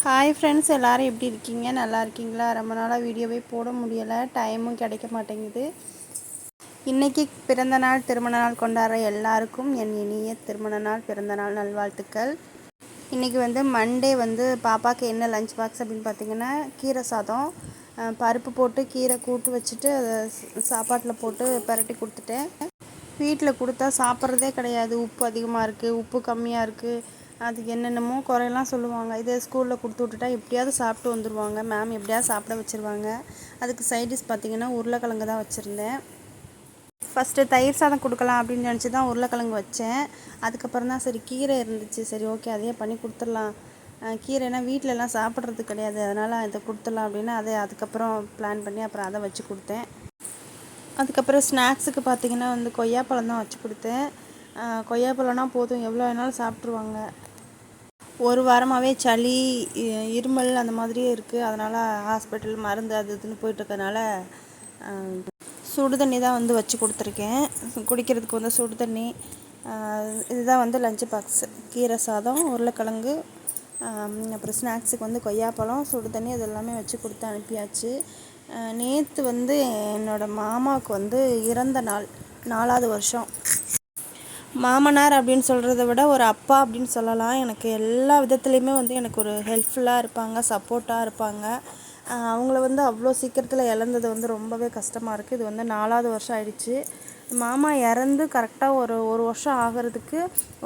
Hi friends, எல்லோரும் எப்படி இருக்கீங்க? நல்லா இருக்கீங்களா? ரொம்ப நாளாக வீடியோவே போட முடியலை, டைமும் கிடைக்க மாட்டேங்குது. இன்றைக்கி பிறந்த நாள், திருமண நாள் கொண்டாடுற எல்லாருக்கும் என் இனிய திருமண நாள், பிறந்த நாள் நல்வாழ்த்துக்கள். இன்றைக்கி மண்டே பாப்பாவுக்கு என்ன லஞ்ச் பாக்ஸ் அப்படின்னு பார்த்திங்கன்னா, கீரை சாதம், பருப்பு போட்டு கீரை கூட்டு வச்சுட்டு அதை சாப்பாட்டில் போட்டு பரட்டி கொடுத்துட்டேன். வீட்டில் கொடுத்தா சாப்பிட்றதே கிடையாது. உப்பு அதிகமாக இருக்குது, உப்பு கம்மியாக இருக்குது, அதுக்கு என்னென்னமோ குறையெல்லாம் சொல்லுவாங்க. இதே ஸ்கூலில் கொடுத்து விட்டுட்டா எப்படியாவது சாப்பிட்டு வந்துடுவாங்க. மேம் எப்படியாவது சாப்பிட வச்சுருவாங்க. அதுக்கு சைடிஷ் பார்த்திங்கன்னா உருளைக்கிழங்கு தான் வச்சுருந்தேன். ஃபஸ்ட்டு தயிர் சாதம் கொடுக்கலாம் அப்படின்னு நினச்சி தான் உருளைக்கிழங்கு வச்சேன். அதுக்கப்புறம் தான் சரி கீரை இருந்துச்சு, சரி ஓகே அதையே பண்ணி கொடுத்துடலாம். கீரைனா வீட்டிலலாம் சாப்பிட்றது கிடையாது, அதனால் இதை கொடுத்துடலாம் அப்படின்னு அதுக்கப்புறம் பிளான் பண்ணி அப்புறம் அதை வச்சு கொடுத்தேன். அதுக்கப்புறம் ஸ்நாக்ஸுக்கு பார்த்திங்கன்னா கொய்யாப்பழம் தான் வச்சு கொடுத்தேன். கொய்யாப்பழம்னா போதும், எவ்வளோ வேணாலும் சாப்பிட்ருவாங்க. ஒரு வாரமாகவே சளி, இருமல் அந்த மாதிரியே இருக்குது. அதனால் ஹாஸ்பிட்டல் மருந்து அது இதுன்னு போயிட்டுருக்கனால சுடு தண்ணி தான் வச்சு கொடுத்துருக்கேன். குடிக்கிறதுக்கு சுடு தண்ணி. இதுதான் லஞ்ச் பாக்ஸு. கீரை சாதம், உருளைக்கிழங்கு, அப்புறம் ஸ்நாக்ஸுக்கு கொய்யாப்பழம், சுடு தண்ணி, இது எல்லாமே வச்சு கொடுத்து அனுப்பியாச்சு. நேற்று என்னோடய மாமாவுக்கு இறந்த நாள், 4வது வருஷம். மாமனார் அப்படின்னு சொல்கிறத விட ஒரு அப்பா அப்படின்னு சொல்லலாம். எனக்கு எல்லா விதத்துலேயுமே எனக்கு ஒரு ஹெல்ப்ஃபுல்லாக இருப்பாங்க, சப்போர்ட்டாக இருப்பாங்க. அவங்கள அவ்வளோ சீக்கிரத்தில் இழந்தது ரொம்பவே கஷ்டமாக இருக்குது. இது 4வது வருஷம் ஆயிடுச்சு. மாமா இறந்து கரெக்டாக ஒரு வருஷம் ஆகிறதுக்கு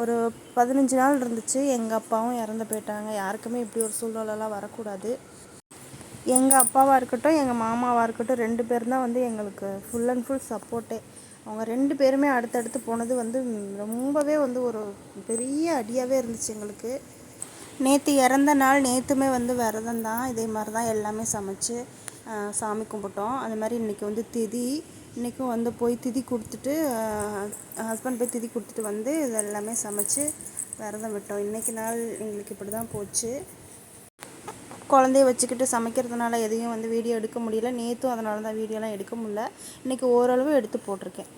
ஒரு 15 நாள் இருந்துச்சு. எங்கள் அப்பாவும் இறந்து போயிட்டாங்க. யாருக்குமே இப்படி ஒரு சூழ்நிலைலாம் வரக்கூடாது. எங்கள் அப்பாவாக இருக்கட்டும், எங்கள் மாமாவாக இருக்கட்டும், 2 பேர் தான் எங்களுக்கு ஃபுல் அண்ட் ஃபுல் சப்போர்ட்டே. அவங்க 2 பேருமே அடுத்தடுத்து போனது ரொம்பவே ஒரு பெரிய அடியாகவே இருந்துச்சு எங்களுக்கு. நேற்று இறந்த நாள், நேற்றுமே விரதம் தான். இதே மாதிரி தான் எல்லாமே சமைச்சு சாமி கும்பிட்டோம். அது மாதிரி இன்றைக்கி திதி. இன்றைக்கும் போய் திதி கொடுத்துட்டு, ஹஸ்பண்ட் போய் திதி கொடுத்துட்டு இது எல்லாமே சமைச்சு விரதம் விட்டோம். இன்றைக்கி நாள் எங்களுக்கு இப்படி தான் போச்சு. குழந்தைய வச்சுக்கிட்டு சமைக்கிறதுனால எதையும் வீடியோ எடுக்க முடியல. நேற்றும் அதனால தான் வீடியோலாம் எடுக்க முடியல. இன்றைக்கி ஓரளவு எடுத்து போட்டிருக்கேன்.